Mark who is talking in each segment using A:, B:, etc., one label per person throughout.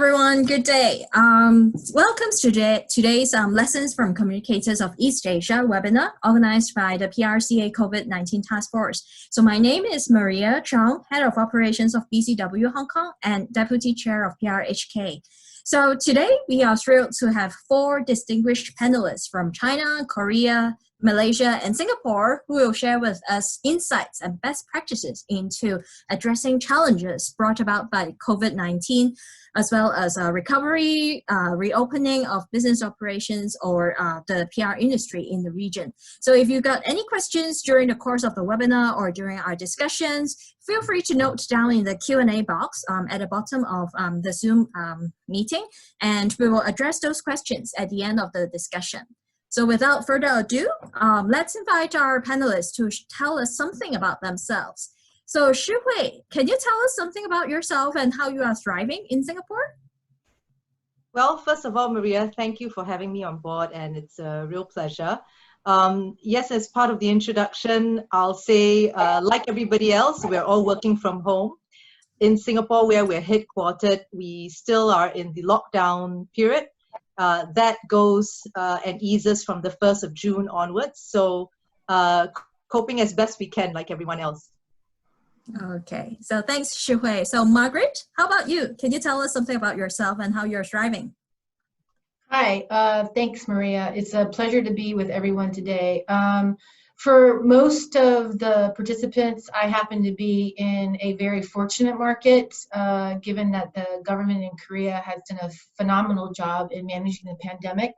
A: everyone, good day. Welcome to today's Lessons from Communicators of East Asia webinar organized by the PRCA COVID-19 Taskforce. So my name is Maria Cheong, Head of Operations of BCW Hong Kong and Deputy Chair of PRHK. So today we are thrilled to have 4 distinguished panelists from China, Korea, Malaysia, and Singapore who will share with us insights and best practices into addressing challenges brought about by COVID-19, as well as recovery, reopening of business operations or the PR industry in the region. So if you got any questions during the course of the webinar or during our discussions, feel free to note down in the Q&A box at the bottom of the Zoom meeting, and we will address those questions at the end of the discussion. So without further ado, let's invite our panelists to tell us something about themselves. So Shih-Huei, can you tell us something about yourself and how you are thriving in Singapore?
B: Well, first of all, Maria, thank you for having me on board, and it's a real pleasure. Yes, as part of the introduction, I'll say, like everybody else, we're all working from home. In Singapore, where we're headquartered, we still are in the lockdown period. That goes and eases from the 1st of June onwards. So coping as best we can, like everyone else.
A: Okay, so thanks, Shih-Huei. So Margaret, how about you? Can you tell us something about yourself and how you're thriving?
C: Hi, thanks, Maria. It's a pleasure to be with everyone today. For most of the participants, I happen to be in a very fortunate market, given that the government in Korea has done a phenomenal job in managing the pandemic.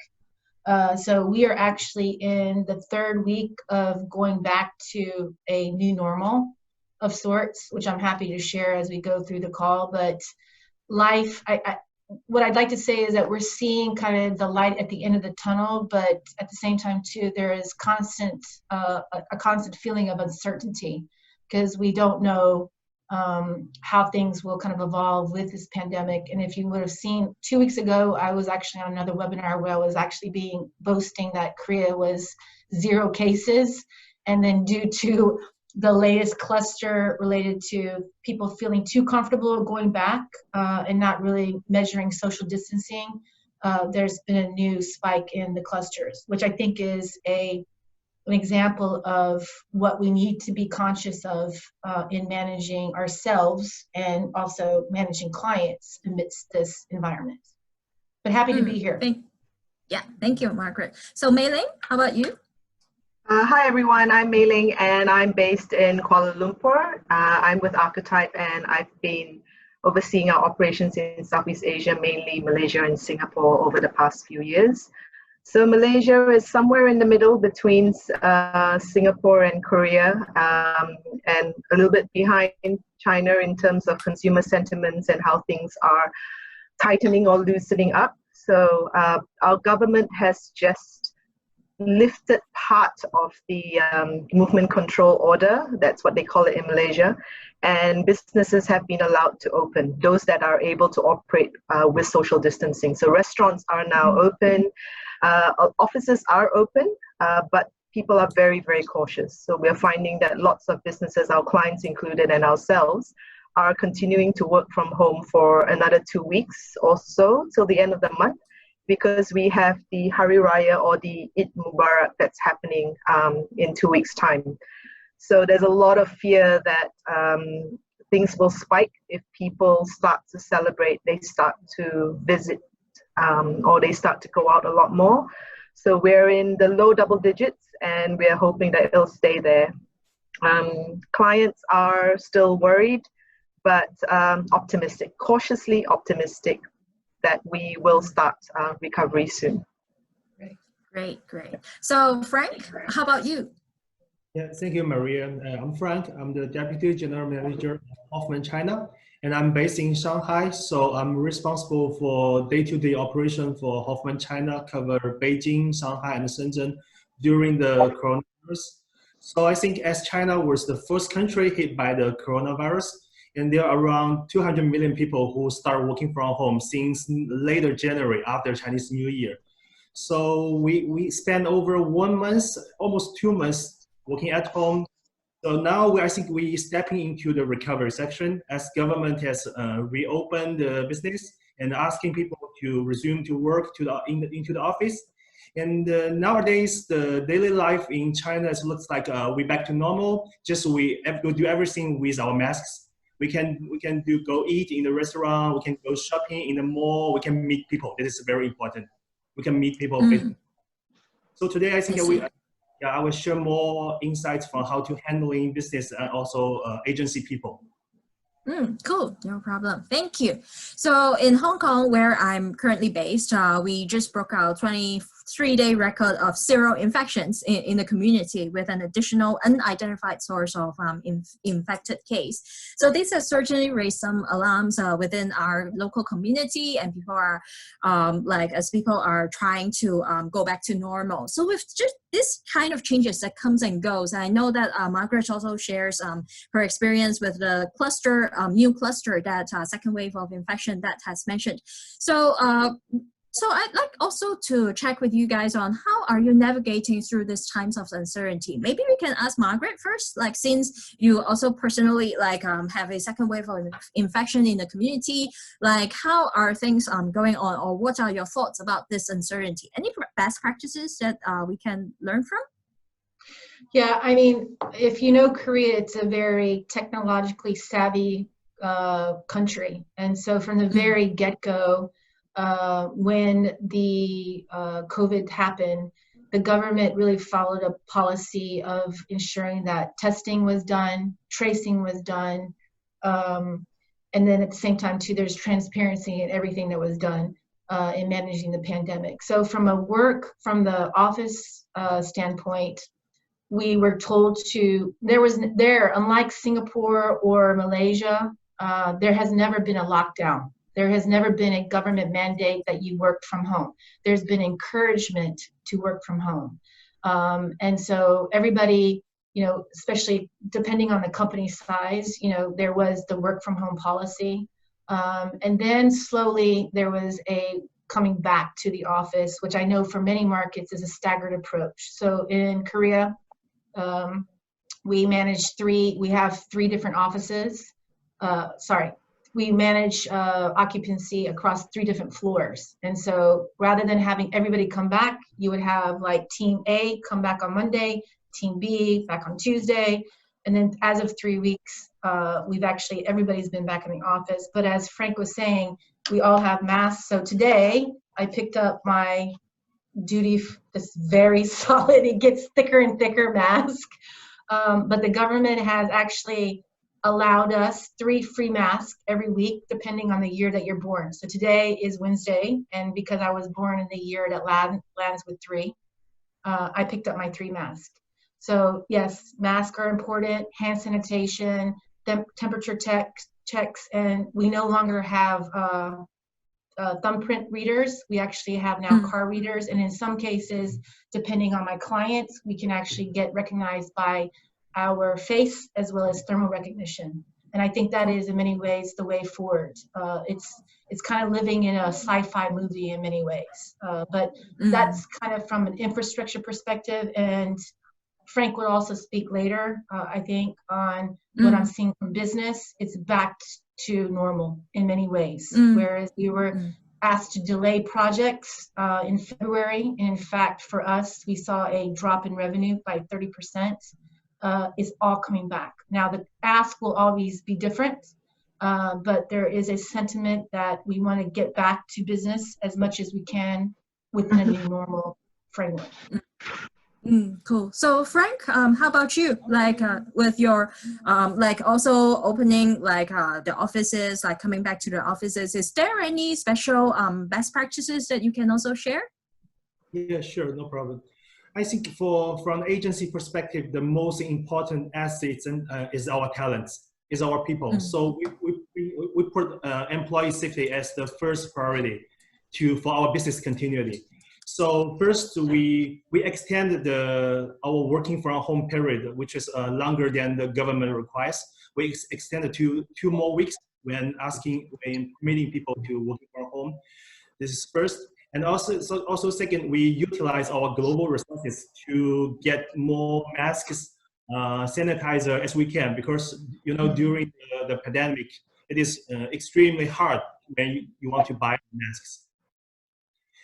C: So we are actually in the 3rd week of going back to a new normal of sorts, which I'm happy to share as we go through the call. But life, what I'd like to say is that we're seeing kind of the light at the end of the tunnel, but at the same time too, there is a constant feeling of uncertainty because we don't know how things will kind of evolve with this pandemic. And if you would have seen 2 weeks ago, I was actually on another webinar where I was actually boasting that Korea was 0 cases, and then due to the latest cluster related to people feeling too comfortable going back and not really measuring social distancing, there's been a new spike in the clusters, which I think is an example of what we need to be conscious of in managing ourselves and also managing clients amidst this environment. But happy to be here.
A: Thank you, Margaret. So Ling, how about you?
D: Hi everyone, I'm Ling and I'm based in Kuala Lumpur. I'm with Archetype and I've been overseeing our operations in Southeast Asia, mainly Malaysia and Singapore over the past few years. So Malaysia is somewhere in the middle between Singapore and Korea, and a little bit behind China in terms of consumer sentiments and how things are tightening or loosening up. So our government has just lifted part of the movement control order, that's what they call it in Malaysia, and businesses have been allowed to open, those that are able to operate with social distancing. So restaurants are now open, offices are open, but people are very, very cautious. So we're finding that lots of businesses, our clients included and ourselves, are continuing to work from home for another 2 weeks or so till the end of the month, because we have the Hari Raya or the Eid Mubarak that's happening in 2 weeks' time. So there's a lot of fear that things will spike if people start to celebrate, they start to visit, or they start to go out a lot more. So we're in the low double digits and we're hoping that it'll stay there. Clients are still worried, but optimistic, cautiously optimistic that we will start recovery soon.
A: Great. So Frank, how about you?
E: Yeah, thank you, Maria. I'm Frank. I'm the Deputy General Manager of Hoffman China, and I'm based in Shanghai. So I'm responsible for day-to-day operation for Hoffman China, cover Beijing, Shanghai, and Shenzhen during the coronavirus. So I think as China was the first country hit by the coronavirus, and there are around 200 million people who start working from home since later January after Chinese New Year. So we spent over 1 month, almost 2 months working at home. So now I think we stepping into the recovery section as government has reopened the business and asking people to resume to work into the office. And nowadays, the daily life in China looks like we're back to normal. Just we do everything with our masks. We can go eat in the restaurant. We can go shopping in the mall. We can meet people. This is very important. We can meet people. So today, I think I will share more insights from how to handling business and also agency people.
A: Cool, no problem. Thank you. So in Hong Kong, where I'm currently based, we just broke our 23-day record of 0 infections in the community with an additional unidentified source of infected case. So this has certainly raised some alarms within our local community, and people are as people are trying to go back to normal. So with just this kind of changes that comes and goes, I know that Margaret also shares her experience with the cluster, new cluster, that second wave of infection that has mentioned. So so I'd like also to check with you guys on how are you navigating through these times of uncertainty. Maybe we can ask Margaret first, like since you also personally have a second wave of infection in the community, like how are things going on, or what are your thoughts about this uncertainty? Any best practices that we can learn from?
C: Yeah, I mean, if you know Korea, it's a very technologically savvy country. And so from the very get-go, when the COVID happened, the government really followed a policy of ensuring that testing was done, tracing was done, and then at the same time too, there's transparency in everything that was done in managing the pandemic. So from the office standpoint, we were told unlike Singapore or Malaysia, there has never been a lockdown. There has never been a government mandate that you worked from home. There's been encouragement to work from home. And so everybody, especially depending on the company size, there was the work from home policy. And then slowly there was a coming back to the office, which I know for many markets is a staggered approach. So in Korea, we have 3 different offices. We manage occupancy across 3 different floors. And so rather than having everybody come back, you would have like team A come back on Monday, team B back on Tuesday. And then as of 3 weeks, everybody's been back in the office. But as Frank was saying, we all have masks. So today I picked up my this very solid, it gets thicker and thicker mask. But the government has actually allowed us 3 free masks every week, depending on the year that you're born. So today is Wednesday, and because I was born in the year that lands with 3, I picked up my 3 masks. So yes, masks are important, hand sanitation, temperature checks, and we no longer have thumbprint readers. We actually have now car readers, and in some cases, depending on my clients, we can actually get recognized by our face as well as thermal recognition. And I think that is in many ways the way forward. It's kind of living in a sci-fi movie in many ways, but that's kind of from an infrastructure perspective. And Frank will also speak later, I think, on what I'm seeing from business. It's back to normal in many ways, whereas we were asked to delay projects in February. And in fact, for us, we saw a drop in revenue by 30%. Is all coming back. Now the ask will always be different, but there is a sentiment that we want to get back to business as much as we can within a new normal framework.
A: Cool. So Frank, how about you? Like with your also opening the offices, coming back to the offices, is there any special best practices that you can also share?
E: Yeah, sure, no problem. I think from an agency perspective, the most important assets is our talents, is our people. So we put employee safety as the first priority for our business continuity. So first, we extended our working from home period, which is longer than the government requires. We extended to 2 more weeks when permitting people to work from home. This is first. And also second, we utilize our global resources to get more masks, sanitizer as we can, because during the pandemic, it is extremely hard when you want to buy masks.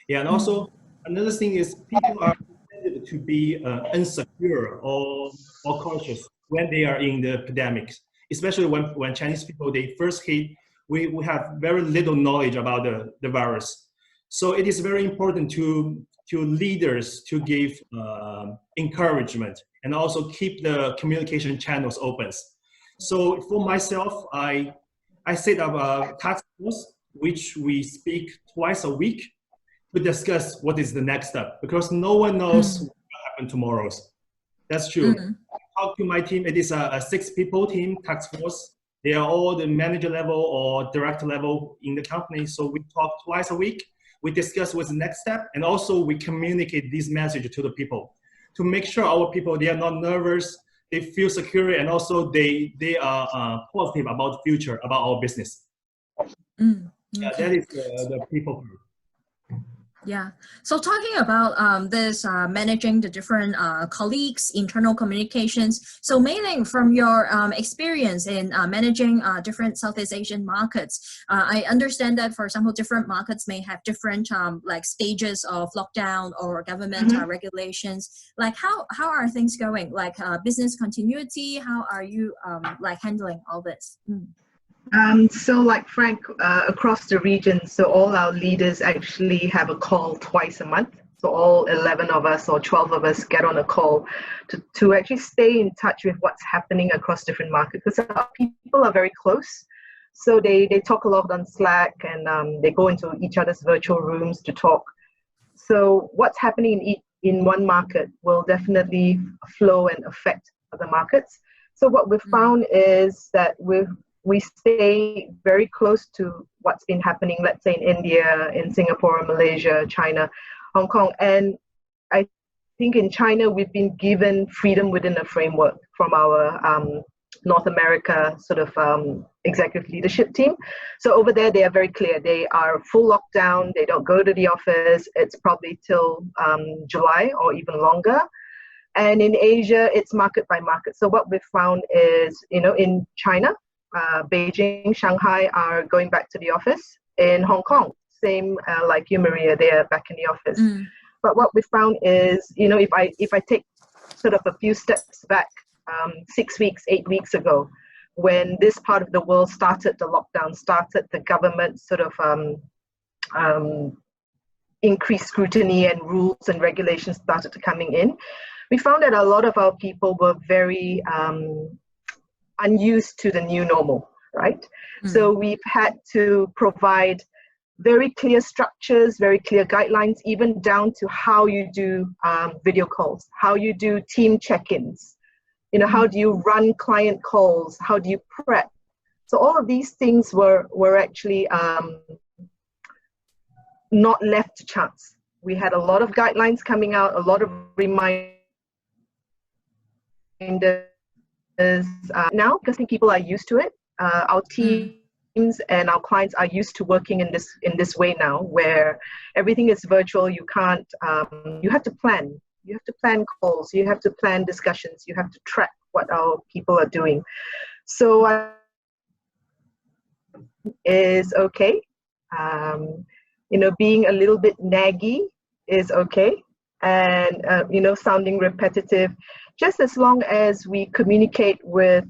E: Yeah, and also another thing is people are tended to be insecure or cautious when they are in the pandemic, especially when Chinese people, they first hit, we have very little knowledge about the virus. So it is very important to leaders to give encouragement and also keep the communication channels open. So for myself, I set up a task force, which we speak twice a week to discuss what is the next step, because no one knows what will happen tomorrow. That's true. I talk to my team. It is a 6-people team, task force. They are all the manager level or director level in the company. So we talk twice a week. We discuss what's the next step, and also we communicate this message to the people to make sure our people, they are not nervous, they feel secure, and also they are positive about the future, about our business.
A: Okay.
E: Yeah, that is the people part.
A: Yeah. So talking about this managing the different colleagues, internal communications. So Mei-Ling, from your experience in managing different Southeast Asian markets, I understand that, for example, different markets may have different like stages of lockdown or government regulations. Like how are things going? Like business continuity, how are you like handling all this?
D: So like Frank, across the region, so all our leaders actually have a call twice a month. So all 11 of us or 12 of us get on a call to actually stay in touch with what's happening across different markets. Because our people are very close. So they talk a lot on Slack, and they go into each other's virtual rooms to talk. So what's happening in one market will definitely flow and affect other markets. So what we've found is that we stay very close to what's been happening, let's say in India, in Singapore, Malaysia, China, Hong Kong. And I think in China, we've been given freedom within a framework from our North America sort of executive leadership team. So over there, they are very clear. They are full lockdown. They don't go to the office. It's probably till July or even longer. And in Asia, it's market by market. So what we've found is, in China, Beijing, Shanghai are going back to the office. In Hong Kong, same like you, Maria, they are back in the office. But what we found is, if I take sort of a few steps back, 6 weeks, 8 weeks ago, when this part of the world started, the lockdown started, the government sort of increased scrutiny and rules and regulations started coming in. We found that a lot of our people were very unused to the new normal, right? So we've had to provide very clear structures, very clear guidelines, even down to how you do video calls, how you do team check-ins, how do you run client calls, how do you prep. So all of these things were actually not left to chance. We had a lot of guidelines coming out, a lot of reminders. Now, because I think people are used to it, our teams and our clients are used to working in this way now, where everything is virtual. You can't. You have to plan. You have to plan calls. You have to plan discussions. You have to track what our people are doing. So is okay. Being a little bit naggy is okay, and sounding repetitive. Just as long as we communicate with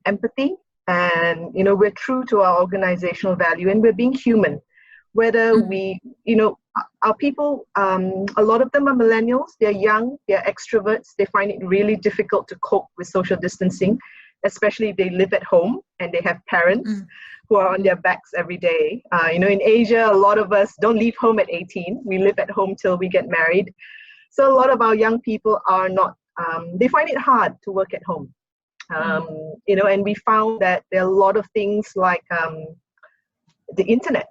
D: empathy and, we're true to our organizational value and we're being human, whether we, our people, a lot of them are millennials, they're young, they're extroverts, they find it really difficult to cope with social distancing, especially if they live at home and they have parents who are on their backs every day. In Asia, a lot of us don't leave home at 18. We live at home till we get married. So a lot of our young people are not, they find it hard to work at home. And we found that there are a lot of things like the internet.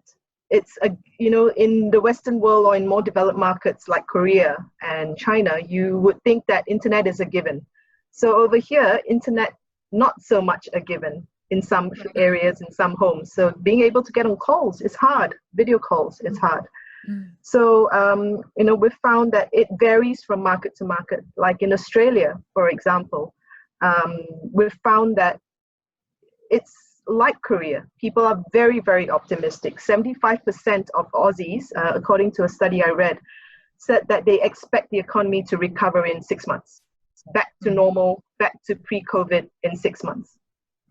D: It's, in the Western world or in more developed markets like Korea and China, you would think that internet is a given. So over here, internet, not so much a given in some areas, in some homes. So being able to get on calls is hard. Video calls is hard. So, we've found that it varies from market to market. Like in Australia, for example, we've found that it's like Korea, people are very, very optimistic. 75% of Aussies, according to a study I read, said that they expect the economy to recover in 6 months, back to normal, back to pre-COVID in 6 months,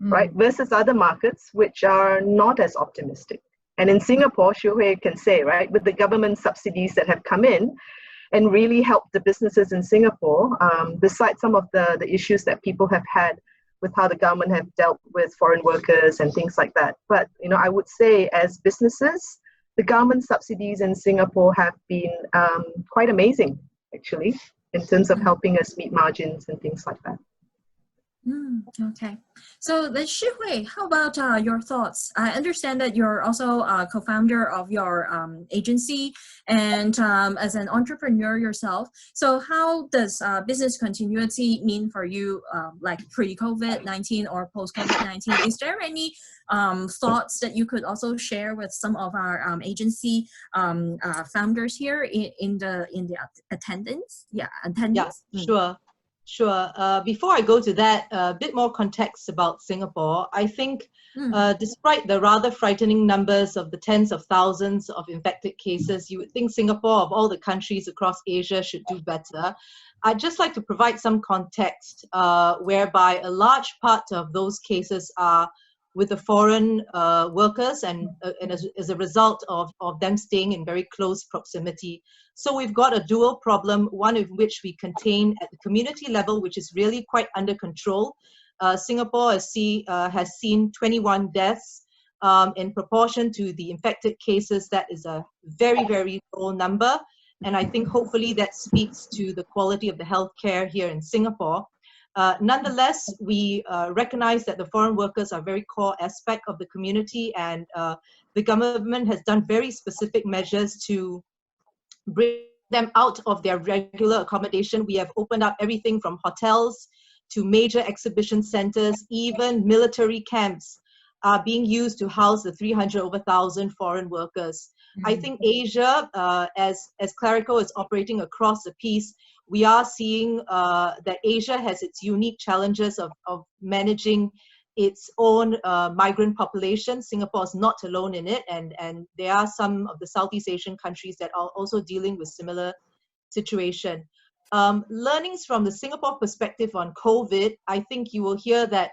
D: right? Versus other markets, which are not as optimistic. And in Singapore, Shih-Huei can say, right, with the government subsidies that have come in and really helped the businesses in Singapore, besides some of the issues that people have had with how the government have dealt with foreign workers and things like that. But, you know, I would say as businesses, the government subsidies in Singapore have been quite amazing, actually, in terms of helping us meet margins and things like that.
A: Okay. So then Shih-Huei, how about your thoughts? I understand that you're also a co-founder of your agency and as an entrepreneur yourself. So how does business continuity mean for you, like pre-COVID-19 or post-COVID-19? Is there any thoughts that you could also share with some of our agency founders here in the attendance? Yeah, attendance.
B: Yeah, sure. Before I go to that, a bit more context about Singapore. I think despite the rather frightening numbers of the tens of thousands of infected cases, you would think Singapore, of all the countries across Asia, should do better. I'd just like to provide some context whereby a large part of those cases are with the foreign workers and as a result of them staying in very close proximity. So we've got a dual problem, one of which we contain at the community level, which is really quite under control. Singapore has seen 21 deaths in proportion to the infected cases. That is a very, very low number. And I think hopefully that speaks to the quality of the healthcare here in Singapore. Nonetheless, we recognize that the foreign workers are a very core aspect of the community, and the government has done very specific measures to bring them out of their regular accommodation. We have opened up everything from hotels to major exhibition centers, even military camps are being used to house the 300 over 1,000 foreign workers. I think Asia, as Klareco is operating across the piece, we are seeing that Asia has its unique challenges of managing its own migrant population. Singapore is not alone in it, and there are some of the Southeast Asian countries that are also dealing with similar situation. Learnings from the Singapore perspective on COVID, I think you will hear that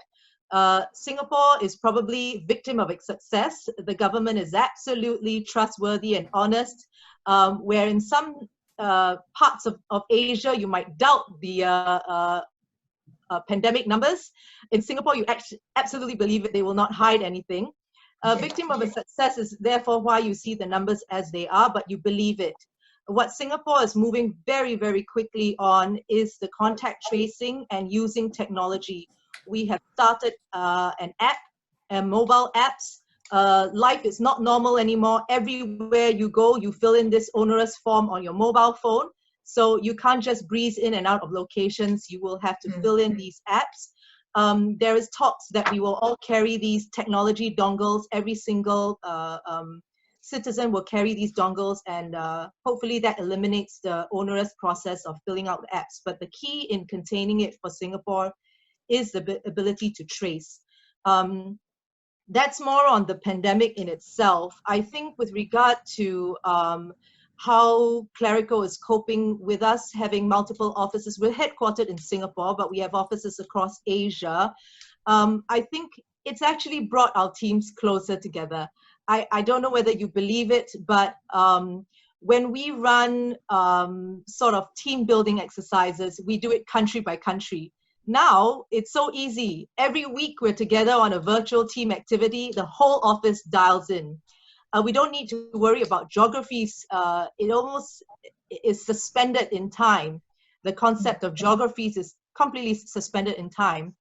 B: Singapore is probably victim of its success. The government is absolutely trustworthy and honest, where in some parts of Asia, you might doubt the pandemic numbers. In Singapore, you absolutely believe it. They will not hide anything. Victim of a success is therefore why you see the numbers as they are, but you believe it. What Singapore is moving very, very quickly on is the contact tracing and using technology. We have started an app, mobile apps. Life is not normal anymore. Everywhere you go, you fill in this onerous form on your mobile phone. So you can't just breeze in and out of locations. You will have to fill in these apps. There is talks that we will all carry these technology dongles. Every single citizen will carry these dongles, and hopefully that eliminates the onerous process of filling out the apps. But the key in containing it for Singapore is the ability to trace. That's more on the pandemic in itself. I think with regard to how Klareco is coping with us having multiple offices. We're headquartered in Singapore, but we have offices across Asia. I think it's actually brought our teams closer together. I don't know whether you believe it, but when we run sort of team building exercises, we do it country by country. Now, it's so easy. Every week we're together on a virtual team activity. The whole office dials in. We don't need to worry about geographies. It almost is suspended in time. The concept of geographies is completely suspended in time,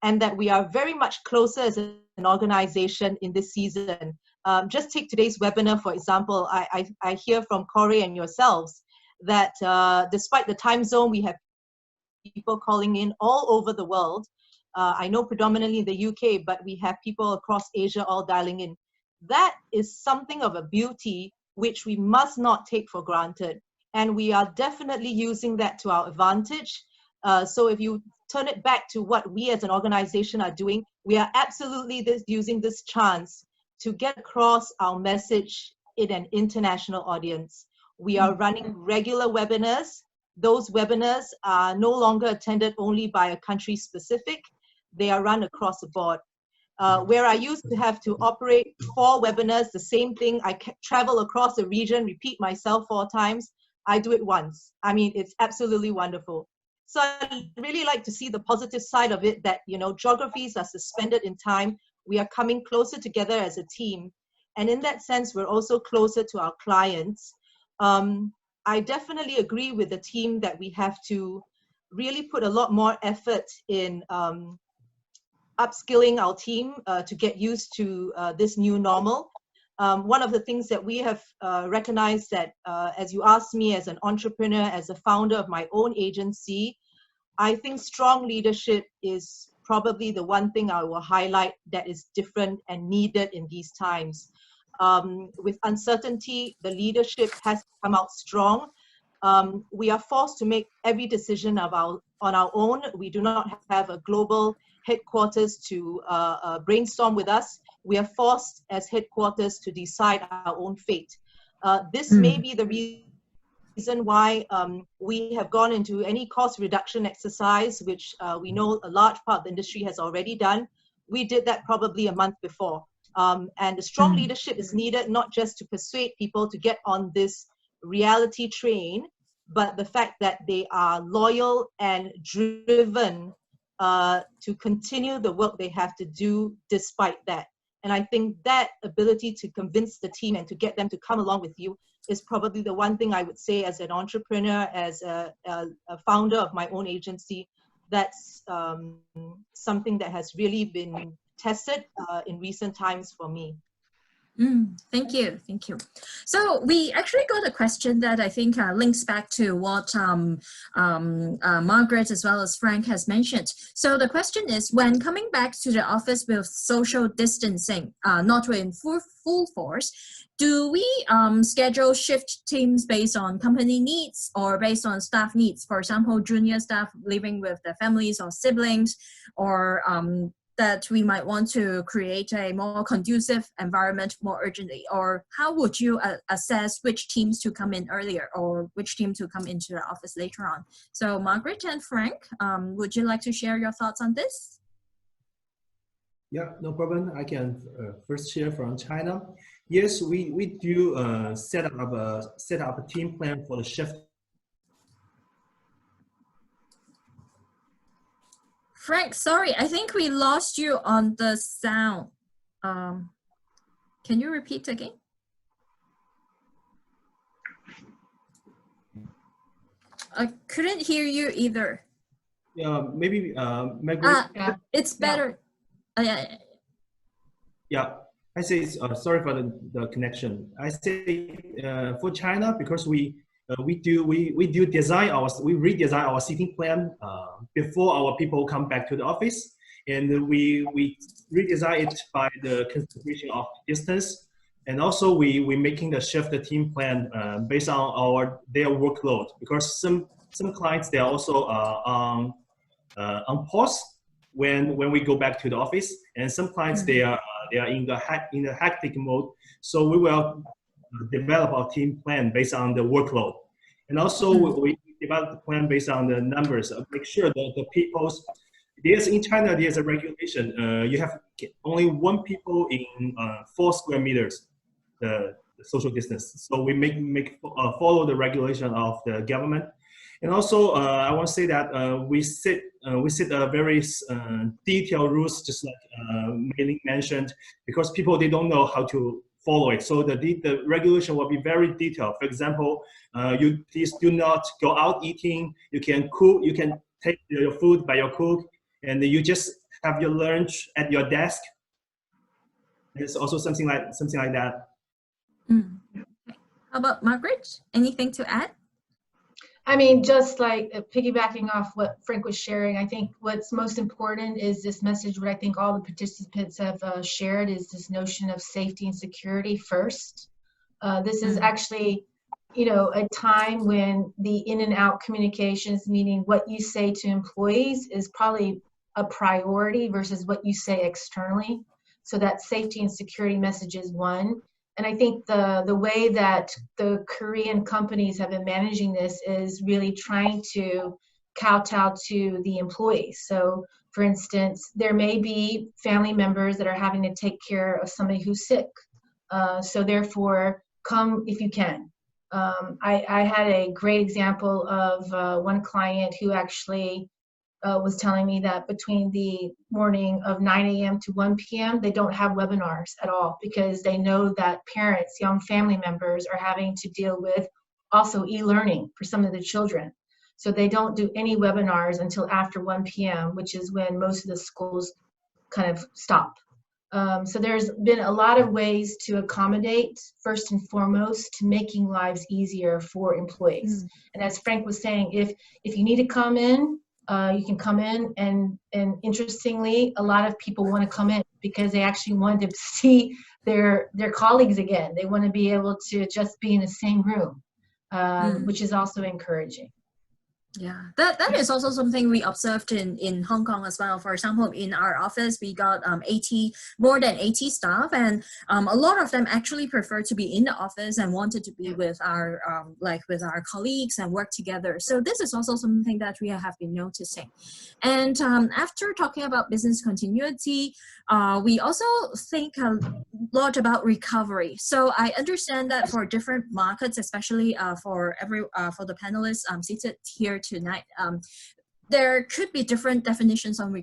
B: and that we are very much closer as an organization in this season. Just take today's webinar, for example. I hear from Corey and yourselves that despite the time zone, we have people calling in all over the world. I know predominantly in the UK, but we have people across Asia all dialing in. That is something of a beauty which we must not take for granted. And we are definitely using that to our advantage. So if you turn it back to what we as an organization are doing, we are absolutely using this chance to get across our message in an international audience. We are running regular webinars. Those webinars are no longer attended only by a country specific. They are run across the board. Where I used to have to operate 4 webinars, the same thing, I travel across the region, repeat myself 4 times, I do it once. I mean, it's absolutely wonderful. So I really like to see the positive side of it, that, you know, geographies are suspended in time. We are coming closer together as a team. And in that sense, we're also closer to our clients. I definitely agree with the team that we have to really put a lot more effort in upskilling our team to get used to this new normal. One of the things that we have recognized that, as you asked me as an entrepreneur, as a founder of my own agency, I think strong leadership is probably the one thing I will highlight that is different and needed in these times. With uncertainty, the leadership has to come out strong. We are forced to make every decision on our own. We do not have a global headquarters to brainstorm with us. We are forced as headquarters to decide our own fate. This may be the reason why we have gone into any cost reduction exercise, which we know a large part of the industry has already done. We did that probably a month before. And the strong leadership is needed, not just to persuade people to get on this reality train, but the fact that they are loyal and driven to continue the work they have to do despite that. And I think that ability to convince the team and to get them to come along with you is probably the one thing I would say as an entrepreneur, as a founder of my own agency, that's something that has really been tested in recent times for me.
A: Thank you. Thank you. So we actually got a question that I think links back to what Margaret as well as Frank has mentioned. So the question is, when coming back to the office with social distancing, not in full force, do we schedule shift teams based on company needs or based on staff needs? For example, junior staff living with their families or siblings, or that we might want to create a more conducive environment more urgently? Or how would you assess which teams to come in earlier or which team to come into the office later on? So Margaret and Frank, would you like to share your thoughts on this?
E: Yeah, no problem. I can first share from China. Yes, we do set up a team plan for the shift.
A: Frank, sorry, I think we lost you on the sound. Can you repeat again? I couldn't hear you either.
E: Yeah, maybe Margaret.
A: It's better.
E: Yeah, I say sorry for the connection. I say for China, because we redesign our seating plan before our people come back to the office, and we redesign it by the consideration of distance, and also we making the shift the team plan based on their workload, because some clients, they are also on pause when we go back to the office, and some clients they are in the hectic mode. So we will develop our team plan based on the workload, and also we develop the plan based on the numbers. Make sure that the people's in China there's a regulation. You have only 1 people in 4 square meters, the social distance. So we follow the regulation of the government. And also, I want to say that we set a very detailed rules, just like Ling mentioned, because people, they don't know how to follow it. So the regulation will be very detailed. For example, you please do not go out eating. You can cook. You can take your food by your cook, and you just have your lunch at your desk. It's also something like that.
A: How about Margaret? Anything to add?
C: I mean, just like piggybacking off what Frank was sharing, I think what's most important is this message, what I think all the participants have shared, is this notion of safety and security first. This is actually, you know, a time when the in and out communications, meaning what you say to employees, is probably a priority versus what you say externally. So that safety and security message is one. And I think the way that the Korean companies have been managing this is really trying to kowtow to the employees. So for instance, there may be family members that are having to take care of somebody who's sick. So therefore, come if you can. I had a great example of one client who actually was telling me that between the morning of 9 a.m. to 1 p.m., they don't have webinars at all because they know that parents, young family members are having to deal with also e-learning for some of the children. So they don't do any webinars until after 1 p.m., which is when most of the schools kind of stop. So there's been a lot of ways to accommodate, first and foremost, to making lives easier for employees. And as Frank was saying, if you need to come in, you can come in, and interestingly, a lot of people want to come in because they actually want to see their colleagues again. They want to be able to just be in the same room, which is also encouraging.
A: Yeah, that is also something we observed in Hong Kong as well. For example, in our office, we got more than 80 staff, and a lot of them actually prefer to be in the office and wanted to be with our with our colleagues and work together. So this is also something that we have been noticing. And after talking about business continuity, we also think a lot about recovery. So I understand that for different markets, especially for the panelists seated here tonight, there could be different definitions on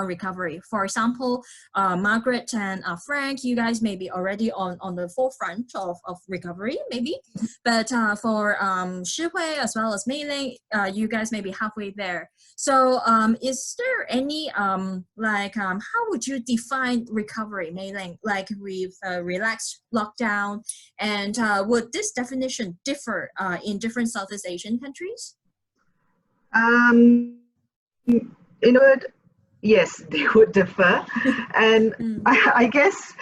A: recovery. For example, Margaret and Frank, you guys may be already on the forefront of recovery, maybe. But for Shih-Huei as well as Ling, you guys may be halfway there. So is there any, how would you define recovery, Ling? Like with relaxed lockdown, and would this definition differ in different Southeast Asian countries?
D: Yes, they would differ, and I guess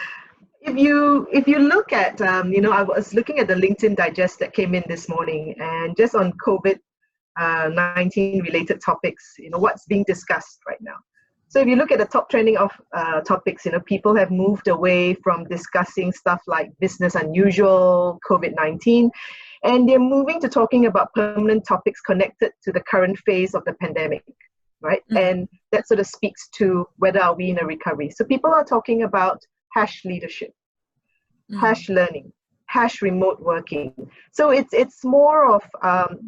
D: if you look at I was looking at the LinkedIn digest that came in this morning, and just on COVID-19 related topics, what's being discussed right now. So if you look at the top trending of topics, people have moved away from discussing stuff like business unusual, COVID-19, and they're moving to talking about permanent topics connected to the current phase of the pandemic, right? And that sort of speaks to whether are we in a recovery. So people are talking about #leadership, #learning, #remote working. So it's more of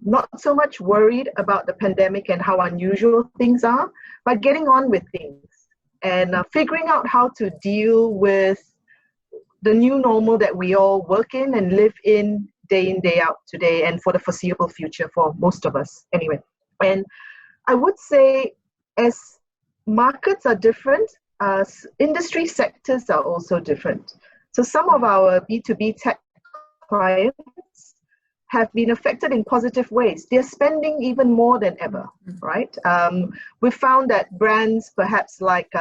D: not so much worried about the pandemic and how unusual things are, but getting on with things and figuring out how to deal with the new normal that we all work in and live in, day out today, and for the foreseeable future for most of us anyway. And I would say as markets are different, industry sectors are also different. So some of our B2B tech clients have been affected in positive ways. They're spending even more than ever, right? We found that brands perhaps like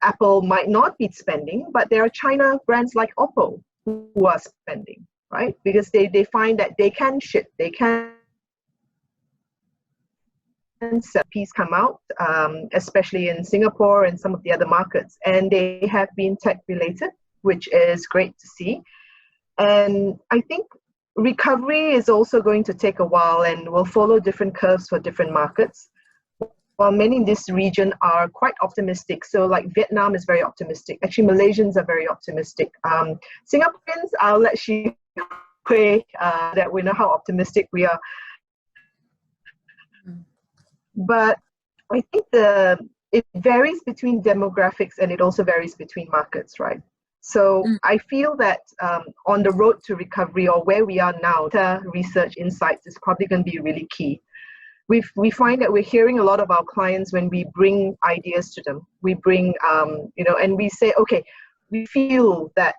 D: Apple might not be spending, but there are China brands like Oppo who are spending, right? Because they find that they can ship, they can piece come out, especially in Singapore and some of the other markets, and they have been tech related, which is great to see. And I think recovery is also going to take a while and will follow different curves for different markets. While many in this region are quite optimistic, so like Vietnam is very optimistic. Actually, Malaysians are very optimistic. Singaporeans, I'll let Shih-Huei that we know how optimistic we are. But I think it varies between demographics and it also varies between markets, right? So I feel that on the road to recovery, or where we are now, research insights is probably going to be really key. We find that we're hearing a lot of our clients when we bring ideas to them. We bring, and we say, okay, we feel that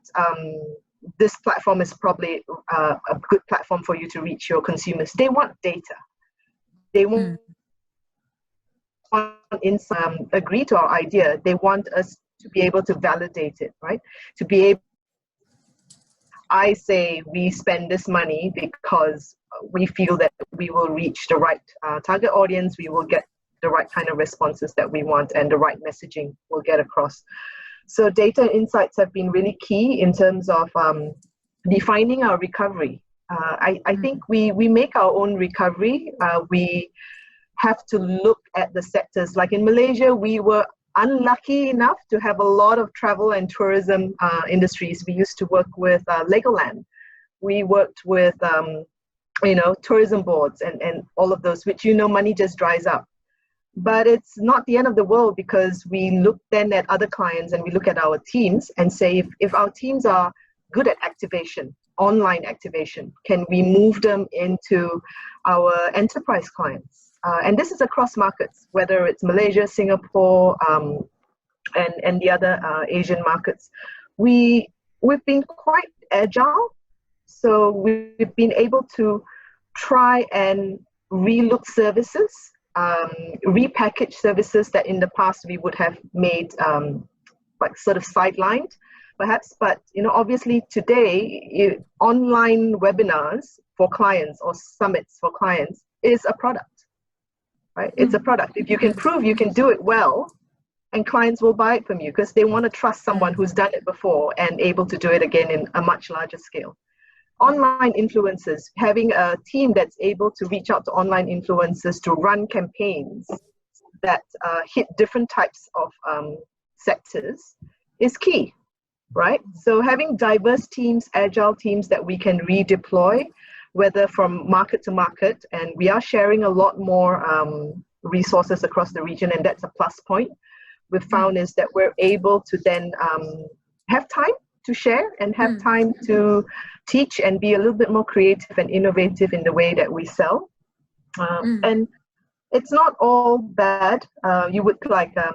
D: this platform is probably a good platform for you to reach your consumers. They want data. They want agree to our idea. They want us to be able to validate it, right? To be able, I say we spend this money because we feel that we will reach the right target audience, we will get the right kind of responses that we want and the right messaging will get across. So data and insights have been really key in terms of defining our recovery. I think we make our own recovery. We have to look at the sectors. Like in Malaysia, we were unlucky enough to have a lot of travel and tourism industries. We used to work with Legoland. We worked with, tourism boards and all of those, which, money just dries up. But it's not the end of the world, because we look then at other clients and we look at our teams and say, if our teams are good at activation, online activation, can we move them into our enterprise clients? And this is across markets, whether it's Malaysia, Singapore, and the other Asian markets. We've been quite agile, so we've been able to try and relook services, repackage services that in the past we would have made sort of sidelined, perhaps. But obviously today, online webinars for clients or summits for clients is a product. Right? It's a product. If you can prove you can do it well, and clients will buy it from you because they want to trust someone who's done it before and able to do it again in a much larger scale. Online influencers, having a team that's able to reach out to online influencers to run campaigns that hit different types of sectors is key, right? So having diverse teams, agile teams that we can redeploy, whether from market to market, and we are sharing a lot more resources across the region, and that's a plus point we've found, is that we're able to then have time to share and have time to teach and be a little bit more creative and innovative in the way that we sell. And it's not all bad. You would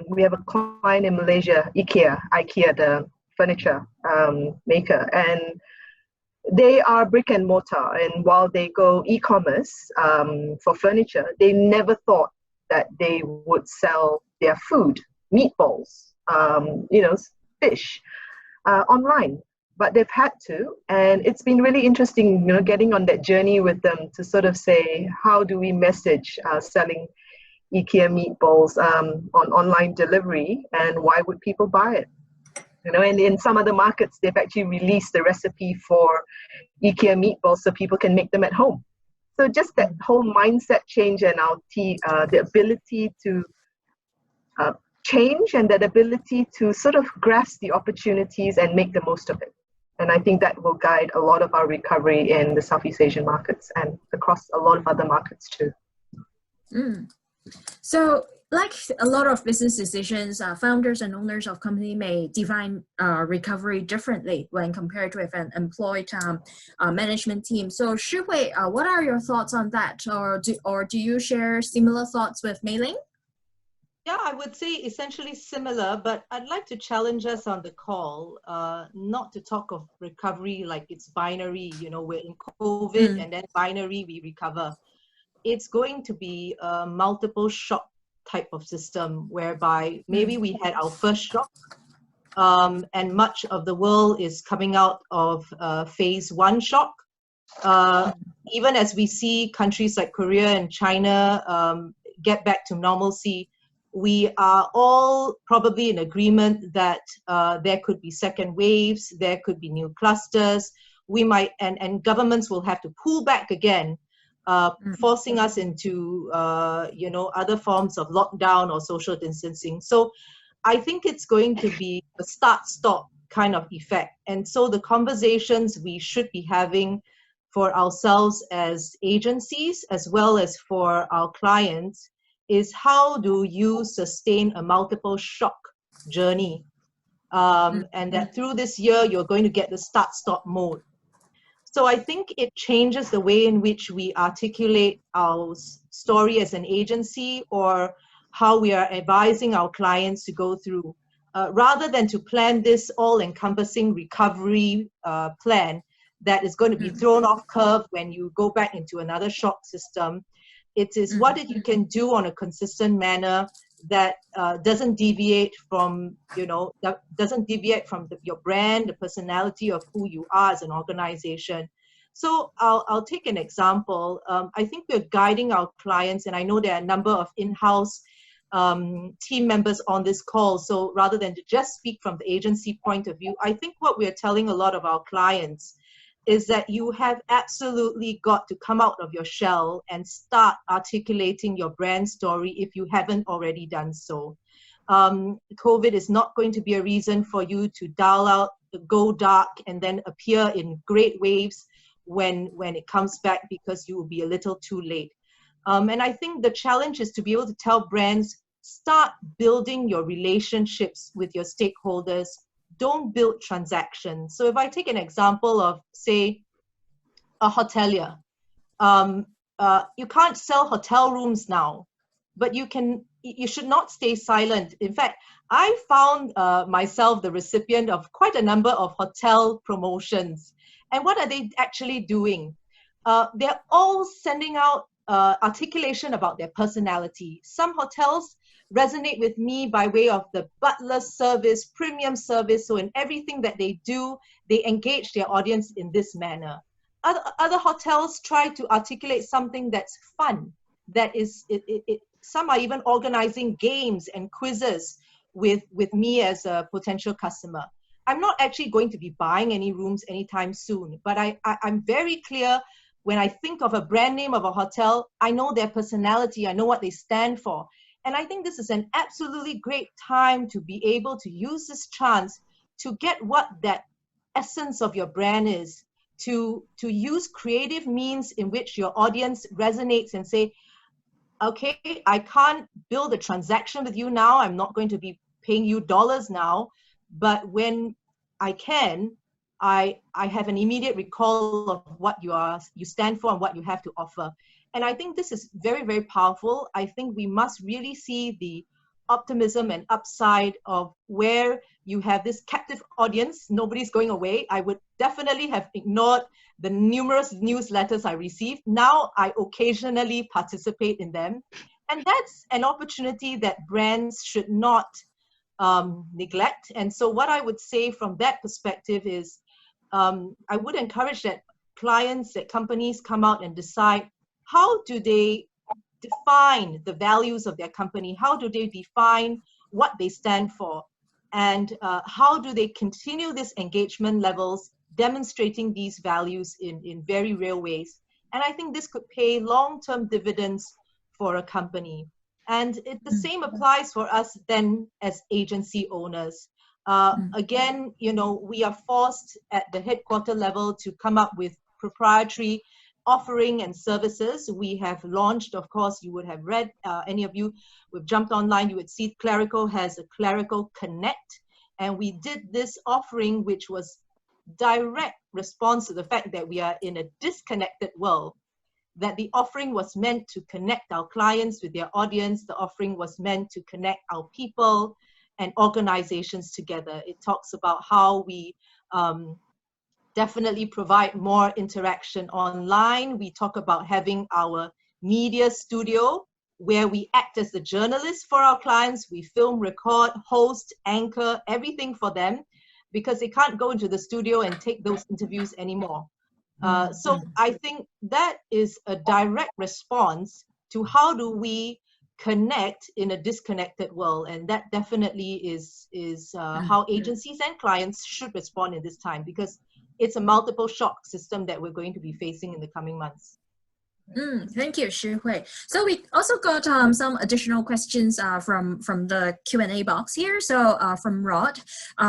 D: we have a client in Malaysia, IKEA, the furniture maker, and they are brick and mortar, and while they go e-commerce for furniture, they never thought that they would sell their food, meatballs, fish online, but they've had to, and it's been really interesting, getting on that journey with them to sort of say, how do we message selling IKEA meatballs on online delivery, and why would people buy it? And in some other markets, they've actually released the recipe for IKEA meatballs so people can make them at home. So just that whole mindset change and the ability to change, and that ability to sort of grasp the opportunities and make the most of it. And I think that will guide a lot of our recovery in the Southeast Asian markets and across a lot of other markets too.
A: So, like a lot of business decisions, founders and owners of company may define recovery differently when compared with an employed management team. So Shih-Huei, what are your thoughts on that? Or do you share similar thoughts with Mei Ling?
B: Yeah, I would say essentially similar, but I'd like to challenge us on the call not to talk of recovery like it's binary, we're in COVID and then binary, we recover. It's going to be a multiple shock type of system, whereby maybe we had our first shock and much of the world is coming out of phase 1 shock. Even as we see countries like Korea and China get back to normalcy, we are all probably in agreement that there could be second waves, there could be new clusters. We might, and governments will have to pull back again, forcing us into other forms of lockdown or social distancing. So I think it's going to be a start-stop kind of effect. And so the conversations we should be having for ourselves as agencies, as well as for our clients, is how do you sustain a multiple shock journey? And that through this year, you're going to get the start-stop mode. So I think it changes the way in which we articulate our story as an agency, or how we are advising our clients to go through. Rather than to plan this all-encompassing recovery plan that is going to be thrown off curve when you go back into another shock system, it is what you can do on a consistent manner that doesn't deviate from, your brand, the personality of who you are as an organization. So I'll take an example. I think we're guiding our clients, and I know there are a number of in-house team members on this call. So rather than to just speak from the agency point of view, I think what we're telling a lot of our clients is that you have absolutely got to come out of your shell and start articulating your brand story if you haven't already done so. COVID is not going to be a reason for you to dial out, go dark, and then appear in great waves when it comes back, because you will be a little too late. And I think the challenge is to be able to tell brands, start building your relationships with your stakeholders. Don't build transactions. So if I take an example of, say, a hotelier, you can't sell hotel rooms now, but you should not stay silent. In fact, I found myself the recipient of quite a number of hotel promotions. And what are they actually doing? They're all sending out articulation about their personality. Some hotels resonate with me by way of the butler service, premium service. So in everything that they do, they engage their audience in this manner. Other hotels try to articulate something that's fun. That is, some are even organizing games and quizzes with me as a potential customer. I'm not actually going to be buying any rooms anytime soon, but I'm very clear. When I think of a brand name of a hotel, I know their personality, I know what they stand for. And I think this is an absolutely great time to be able to use this chance to get what that essence of your brand is, to use creative means in which your audience resonates and say, okay, I can't build a transaction with you now, I'm not going to be paying you dollars now, but when I can, I have an immediate recall of what you stand for and what you have to offer. And I think this is very, very powerful. I think we must really see the optimism and upside of where you have this captive audience. Nobody's going away. I would definitely have ignored the numerous newsletters I received. Now I occasionally participate in them. And that's an opportunity that brands should not neglect. And so what I would say from that perspective is, I would encourage that clients, that companies come out and decide, how do they define the values of their company? How do they define what they stand for? And how do they continue this engagement levels, demonstrating these values in very real ways? And I think this could pay long-term dividends for a company. And the same applies for us then as agency owners. Again, we are forced at the headquarter level to come up with proprietary offering and services. We have launched, of course, you would have read, any of you who've jumped online, you would see Klareco has a Klareco Connect. And we did this offering, which was direct response to the fact that we are in a disconnected world, that the offering was meant to connect our clients with their audience. The offering was meant to connect our people and organizations together. It talks about how we definitely provide more interaction online. We talk about having our media studio where we act as the journalists for our clients. We film, record, host, anchor, everything for them, because they can't go into the studio and take those interviews anymore. So I think that is a direct response to how do we connect in a disconnected world, and that definitely is how agencies and clients should respond in this time, because it's a multiple shock system that we're going to be facing in the coming months.
A: Thank you, Shih-Huei. So we also got some additional questions from the Q&A box here. So from Rod,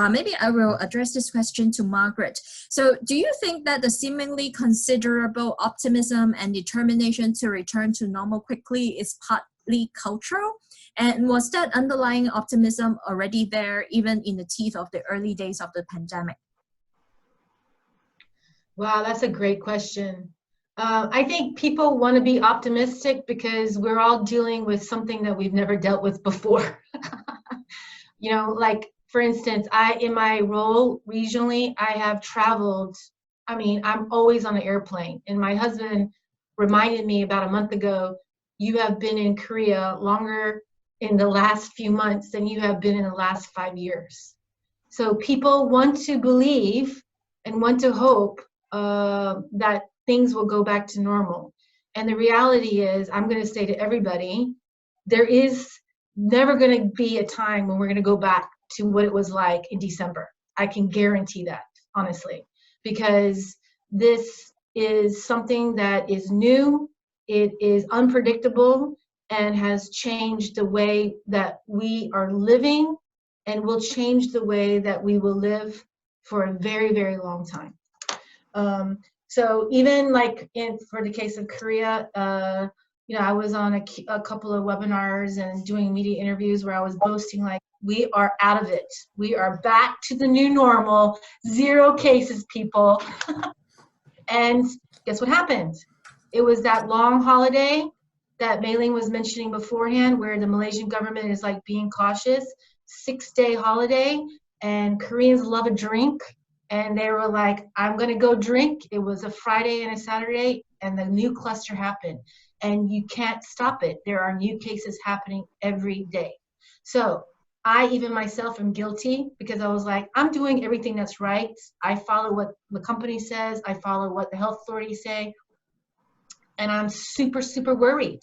A: maybe I will address this question to Margaret. So do you think that the seemingly considerable optimism and determination to return to normal quickly is partly cultural? And was that underlying optimism already there even in the teeth of the early days of the pandemic?
C: Wow, that's a great question. I think people want to be optimistic because we're all dealing with something that we've never dealt with before. Like, for instance, in my role regionally, I have traveled. I mean, I'm always on an airplane. And my husband reminded me about a month ago, you have been in Korea longer in the last few months than you have been in the last 5 years. So people want to believe and want to hope that things will go back to normal. And the reality is, I'm going to say to everybody, there is never going to be a time when we're going to go back to what it was like in December. I can guarantee that, honestly, because this is something that is new, it is unpredictable, and has changed the way that we are living, and will change the way that we will live for a very, very long time. So even like for the case of Korea, you know, I was on a couple of webinars and doing media interviews where I was boasting like, we are out of it. We are back to the new normal, 0 cases, people. And guess what happened? It was that long holiday that Mei Ling was mentioning beforehand, where the Malaysian government is like being cautious, 6-day holiday, and Koreans love a drink. And they were like, I'm gonna go drink. It was a Friday and a Saturday, and the new cluster happened. And you can't stop it. There are new cases happening every day. So I even myself am guilty, because I was like, I'm doing everything that's right. I follow what the company says. I follow what the health authorities say. And I'm super, super worried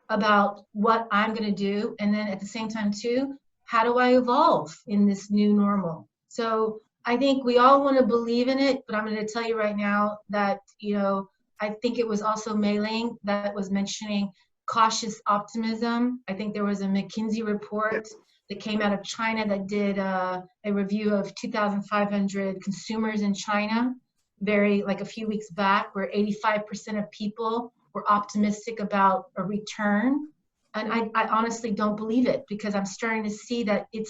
C: about what I'm gonna do. And then at the same time too, how do I evolve in this new normal? So I think we all want to believe in it, but I'm going to tell you right now that, you know, I think it was also Mei Ling that was mentioning cautious optimism. I think there was a McKinsey report that came out of China that did a review of 2,500 consumers in China, like a few weeks back, where 85% of people were optimistic about a return. And I honestly don't believe it, because I'm starting to see that it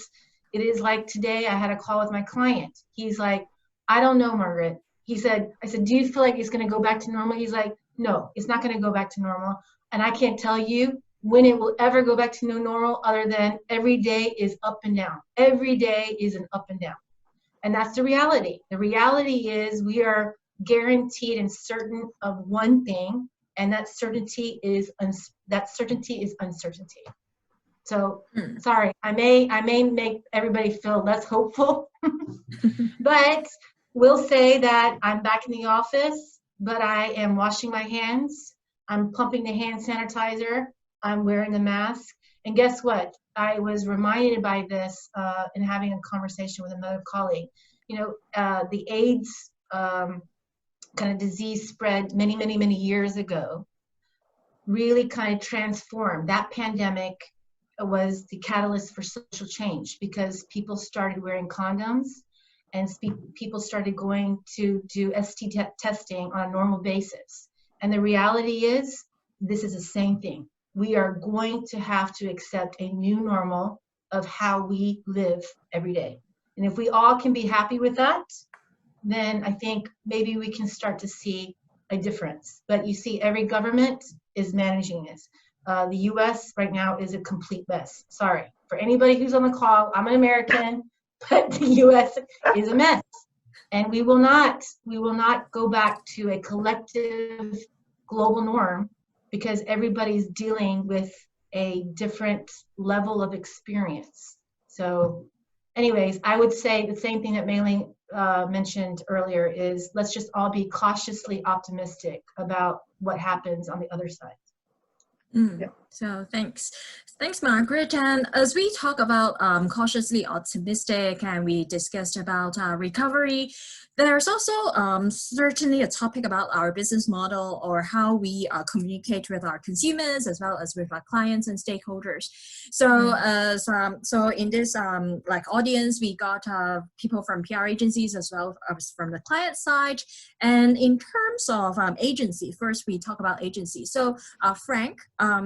C: is like today I had a call with my client. He's like, I don't know, Margaret. I said, do you feel like it's going to go back to normal? He's like, no, it's not going to go back to normal. And I can't tell you when it will ever go back to new normal, other than every day is up and down. Every day is an up and down. And that's the reality. The reality is we are guaranteed and certain of one thing, and that certainty is uncertainty. So sorry, I may make everybody feel less hopeful, but we'll say that I'm back in the office, but I am washing my hands. I'm pumping the hand sanitizer. I'm wearing the mask. And guess what? I was reminded by this in having a conversation with another colleague. You know, the AIDS kind of disease spread many, many, many years ago, really kind of transformed. That pandemic was the catalyst for social change, because people started wearing condoms, and people started going to do ST testing on a normal basis. And the reality is, this is the same thing. We are going to have to accept a new normal of how we live every day. And if we all can be happy with that, then I think maybe we can start to see a difference. But you see, every government is managing this. The US right now is a complete mess. Sorry for anybody who's on the call. I'm an American, but the US is a mess. And we will not go back to a collective global norm, because everybody's dealing with a different level of experience. So anyways, I would say the same thing that Mei Ling mentioned earlier is, let's just all be cautiously optimistic about what happens on the other side.
A: Yeah. So thanks, Margaret. And as we talk about cautiously optimistic, and we discussed about recovery, there's also certainly a topic about our business model, or how we communicate with our consumers as well as with our clients and stakeholders. So so in this like audience, we got people from PR agencies as well as from the client side. And in terms of agency, first we talk about agency. So Frank,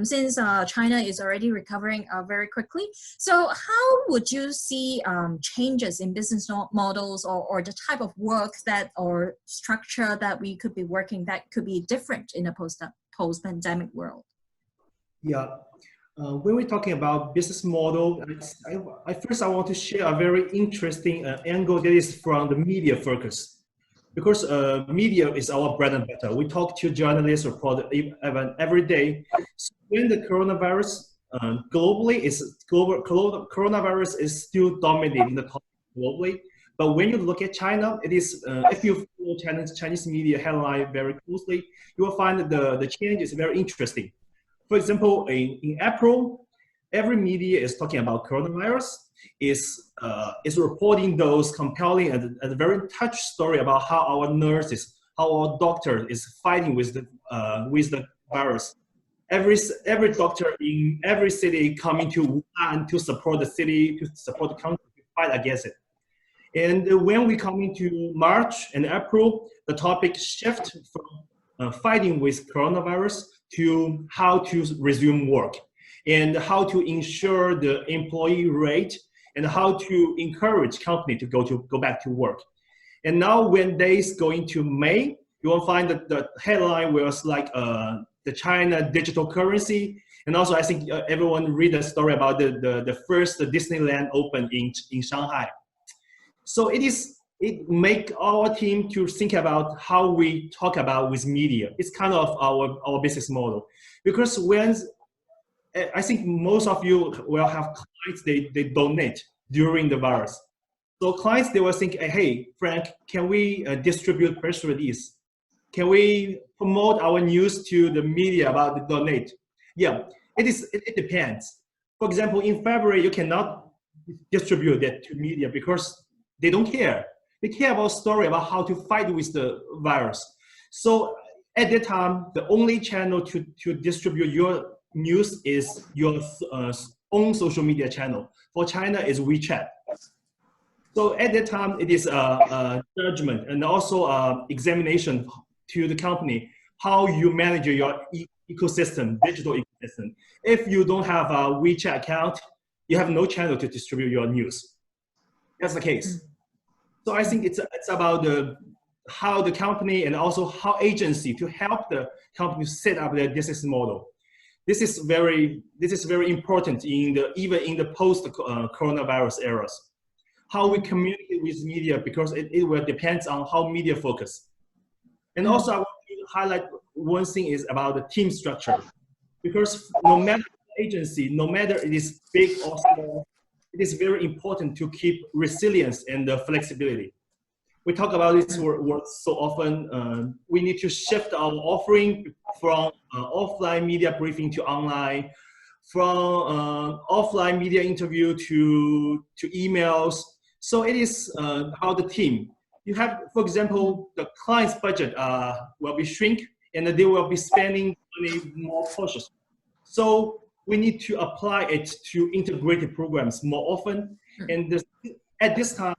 A: since China is already recovering very quickly, so how would you see changes in business models, or the type of work that, or structure that we could be working, that could be different in a post-pandemic world?
E: Yeah, when we're talking about business model, I want to share a very interesting angle that is from the media focus. Because media is our bread and butter. We talk to journalists, reporters every day. So when the coronavirus globally coronavirus is still dominating the topic globally. But when you look at China, it is if you follow Chinese media headline very closely, you will find that the change is very interesting. For example, in April, every media is talking about coronavirus, is reporting those compelling and very touch story about how our nurses, how our doctor is fighting with the virus. Every doctor in every city coming to Wuhan to support the city, to support the country, to fight against it. And when we come into March and April, the topic shift from fighting with coronavirus to how to resume work and how to ensure the employee rate and how to encourage company to go back to work. And now when days go into May, you will find that the headline was like the China digital currency. And also I think everyone read the story about the first Disneyland open in Shanghai. So it make our team to think about how we talk about with media. It's kind of our business model. Because when, I think most of you will have clients, they donate during the virus. So clients, they will think, hey, Frank, can we distribute press release? Can we promote our news to the media about the donate? Yeah, it depends. For example, in February, you cannot distribute that to media because they don't care. They care about story about how to fight with the virus. So at that time, the only channel to distribute your news is your own social media channel. For China, is WeChat. So at that time, it is a judgment and also examination to the company, how you manage your ecosystem, digital ecosystem. If you don't have a WeChat account, you have no channel to distribute your news. That's the case. So I think it's about how the company and also how agency to help the company set up their business model. This is very important even in the post coronavirus eras. How we communicate with media, because it will depends on how media focus. And also I want to highlight one thing is about the team structure, because no matter the agency, no matter it is big or small, it is very important to keep resilience and flexibility. We talk about this word so often. We need to shift our offering from offline media briefing to online, from offline media interview to emails. So it is how the team. You have, for example, the client's budget will be shrink and they will be spending money more cautious. So we need to apply it to integrated programs more often. And at this time,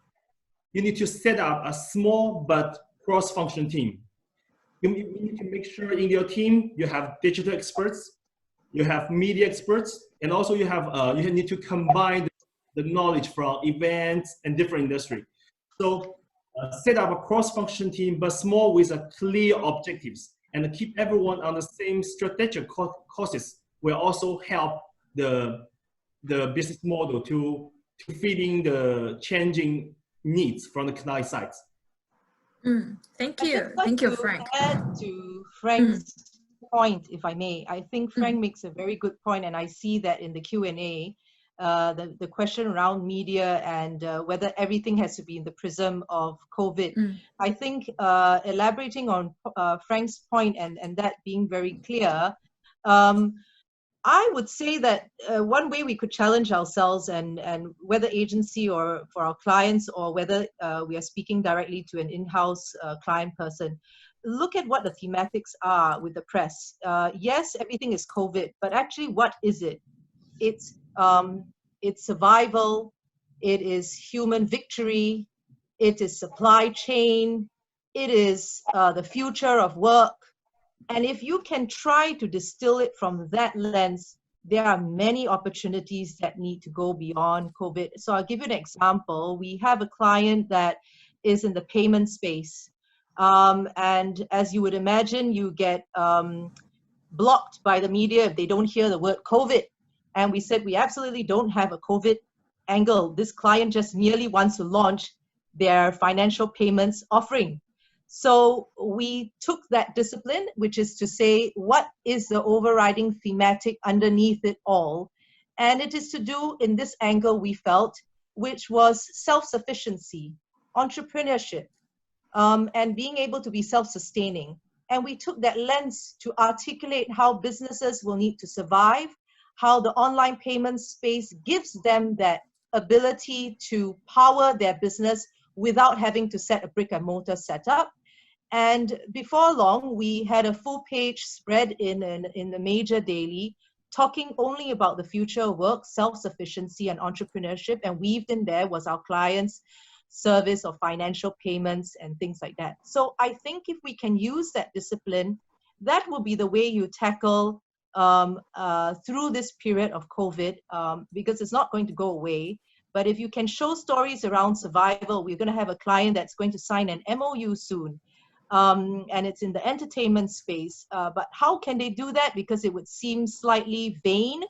E: you need to set up a small but cross-function team. You need to make sure in your team you have digital experts, you have media experts, and also you have you need to combine the knowledge from events and different industry. So set up a cross-function team, but small with a clear objectives, and keep everyone on the same strategic courses will also help the business model to feeding the changing needs from the client sides.
A: Thank you, Frank.
B: Add to Frank's point, if I may. I think Frank makes a very good point, and I see that in the Q&A, the question around media and whether everything has to be in the prism of COVID. I think elaborating on Frank's point and that being very clear, I would say that one way we could challenge ourselves, and whether agency or for our clients, or whether we are speaking directly to an in-house client person, look at what the thematics are with the press. Yes, everything is COVID, but actually what is it? It's survival, it is human victory, it is supply chain, it is the future of work. And if you can try to distill it from that lens, there are many opportunities that need to go beyond COVID. So I'll give you an example. We have a client that is in the payment space. And as you would imagine, you get blocked by the media if they don't hear the word COVID. And we said, we absolutely don't have a COVID angle. This client just merely wants to launch their financial payments offering. So we took that discipline, which is to say, what is the overriding thematic underneath it all? And it is to do in this angle we felt, which was self-sufficiency, entrepreneurship, and being able to be self-sustaining. And we took that lens to articulate how businesses will need to survive, how the online payment space gives them that ability to power their business without having to set a brick and mortar setup. And before long, we had a full page spread in the major daily talking only about the future of work, self-sufficiency and entrepreneurship, and weaved in there was our clients' service of financial payments and things like that. So I think if we can use that discipline, that will be the way you tackle through this period of COVID, because it's not going to go away. But if you can show stories around survival, we're going to have a client that's going to sign an MOU soon. And it's in the entertainment space. But how can they do that? Because it would seem slightly vain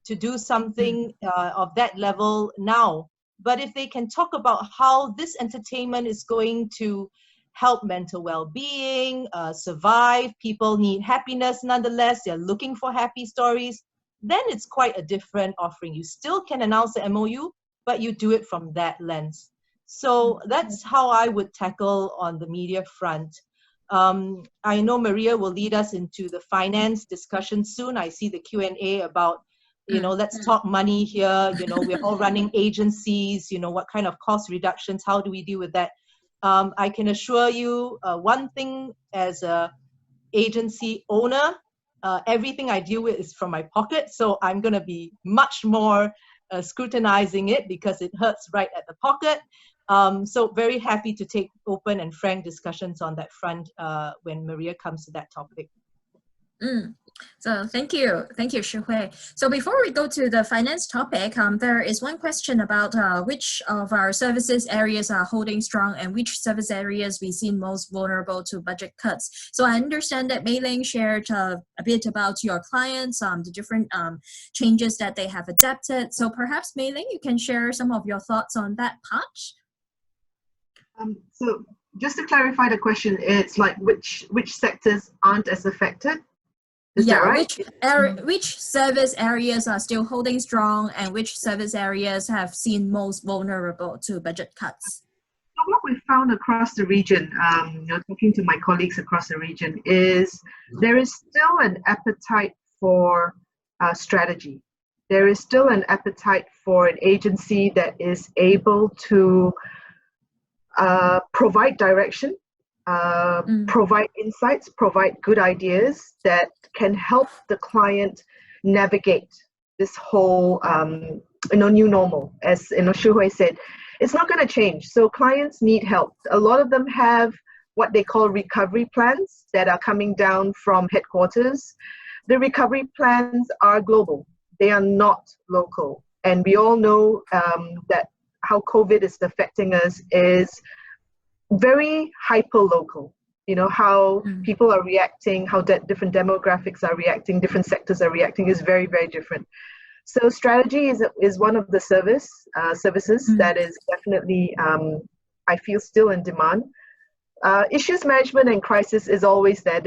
B: to do something of that level now. But if they can talk about how this entertainment is going to help mental well-being, survive, people need happiness nonetheless, they're looking for happy stories, then it's quite a different offering. You still can announce the MOU, but you do it from that lens. So that's how I would tackle on the media front. I know Maria will lead us into the finance discussion soon. I see the Q&A about, let's talk money here. We're all running agencies, what kind of cost reductions, how do we deal with that? I can assure you one thing as a agency owner, everything I deal with is from my pocket. So I'm going to be much more scrutinizing it because it hurts right at the pocket. So very happy to take open and frank discussions on that front when Maria comes to that topic.
A: So thank you, Shih-Huei. So before we go to the finance topic, there is one question about which of our services areas are holding strong and which service areas we see most vulnerable to budget cuts. So I understand that Ling shared a bit about your clients, the different changes that they have adapted. So perhaps Ling, you can share some of your thoughts on that part.
D: So just to clarify the question, it's like which sectors aren't as affected? Is that right?
A: Which service areas are still holding strong and which service areas have seen most vulnerable to budget cuts?
D: So what we found across the region, talking to my colleagues across the region, is there is still an appetite for strategy. There is still an appetite for an agency that is able to provide direction, provide insights, provide good ideas that can help the client navigate this whole new normal. As Shih-Huei said, it's not going to change. So clients need help. A lot of them have what they call recovery plans that are coming down from headquarters. The recovery plans are global. They are not local. And we all know that how COVID is affecting us is very hyper-local. How people are reacting, how different demographics are reacting, different sectors are reacting is very, very different. So strategy is one of the services that is definitely, I feel, still in demand. Issues management and crisis is always there.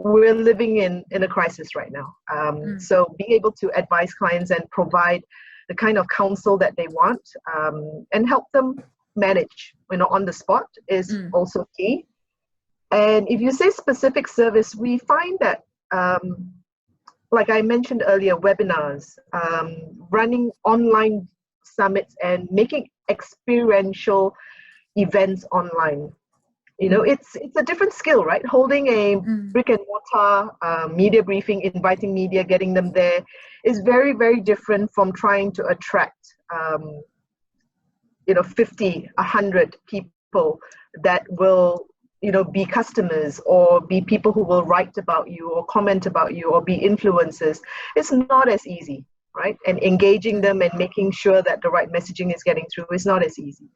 D: We're living in a crisis right now. So being able to advise clients and provide the kind of counsel that they want and help them manage on the spot is also key. And if you say specific service, we find that like I mentioned earlier, webinars, running online summits and making experiential events online. It's a different skill, right? Holding a brick and mortar media briefing, inviting media, getting them there is very, very different from trying to attract 50, 100 people that will be customers or be people who will write about you or comment about you or be influencers. It's not as easy, right? And engaging them and making sure that the right messaging is getting through is not as easy.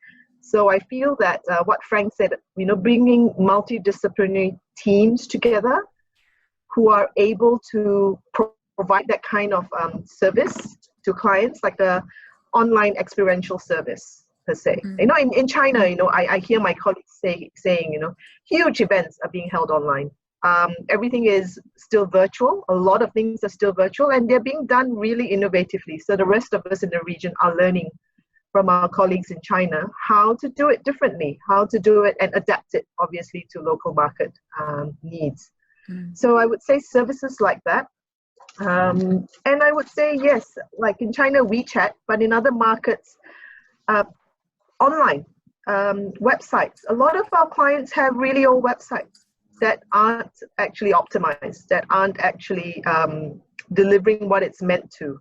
D: So I feel that what Frank said, bringing multidisciplinary teams together who are able to provide that kind of service to clients, like the online experiential service per se. In China, I hear my colleagues saying, huge events are being held online. Everything is still virtual. A lot of things are still virtual, and they're being done really innovatively. So the rest of us in the region are learning from our colleagues in China how to do it differently, how to do it and adapt it, obviously, to local market needs. So I would say services like that. And I would say yes, like in China, WeChat, but in other markets, online websites. A lot of our clients have really old websites that aren't actually optimized, that aren't actually delivering what it's meant to.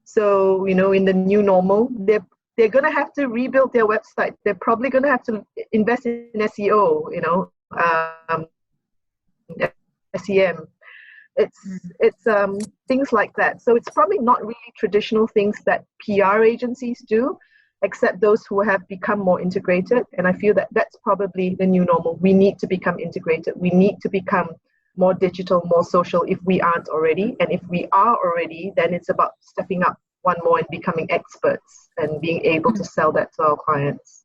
D: So, you know, in the new normal, they're going to have to rebuild their website. They're probably going to have to invest in SEO, you know, SEM. It's things like that. So it's probably not really traditional things that PR agencies do, except those who have become more integrated. And I feel that that's probably the new normal. We need to become integrated. We need to become more digital, more social if we aren't already. And if we are already, then it's about stepping up one more and becoming experts and being able to sell that to our clients.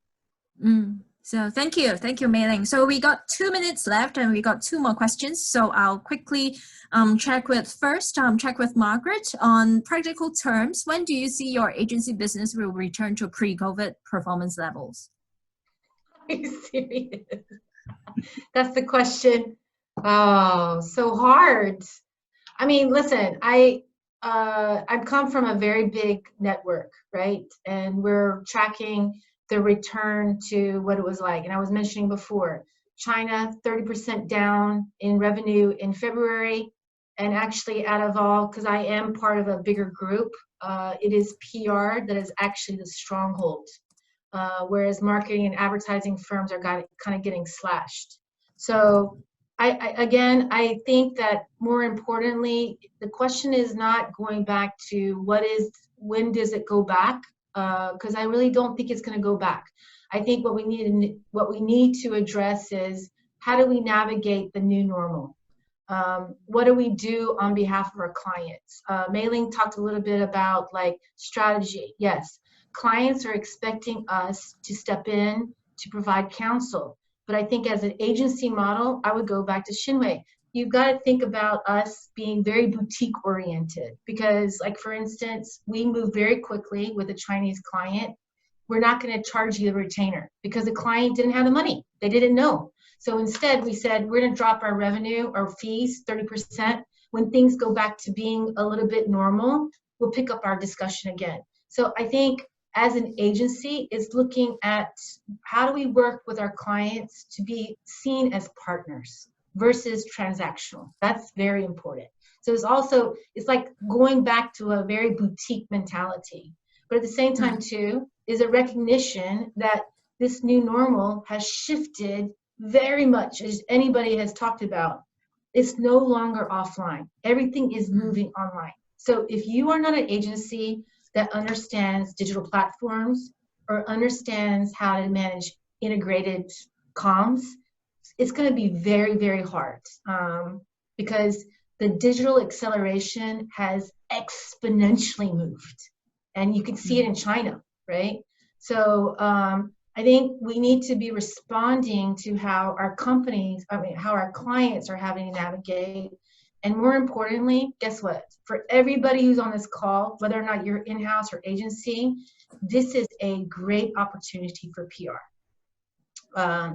A: So thank you, Mei Ling. So we got 2 minutes left and we got 2 more questions. So I'll quickly check with Margaret on practical terms. When do you see your agency business will return to pre-COVID performance levels?
C: Are you serious? That's the question. Oh, so hard. I mean, listen, I've come from a very big network, right? And we're tracking the return to what it was like. And I was mentioning before, China, 30% down in revenue in February. And actually out of all, because I am part of a bigger group, it is PR that is actually the stronghold. Whereas marketing and advertising firms are kind of getting slashed. So I think that more importantly, the question is not going back to when does it go back? Because I really don't think it's going to go back. I think what we need to address is how do we navigate the new normal? What do we do on behalf of our clients? Mei Ling talked a little bit about like strategy. Yes, clients are expecting us to step in to provide counsel. But I think as an agency model, I would go back to Shih-Huei. You've got to think about us being very boutique oriented because, like, for instance, we move very quickly with a Chinese client. We're not going to charge you the retainer because the client didn't have the money. They didn't know. So instead, we said we're going to drop our revenue or fees 30%. When things go back to being a little bit normal, we'll pick up our discussion again. So I think as an agency is looking at how do we work with our clients to be seen as partners versus transactional. That's very important. So it's like going back to a very boutique mentality. But at the same time too, is a recognition that this new normal has shifted very much, as anybody has talked about. It's no longer offline. Everything is moving online. So if you are not an agency that understands digital platforms or understands how to manage integrated comms, it's going to be very, very hard because the digital acceleration has exponentially moved. And you can see it in China, right? So I think we need to be responding to how our how our clients are having to navigate. And more importantly, guess what? For everybody who's on this call, whether or not you're in-house or agency, this is a great opportunity for PR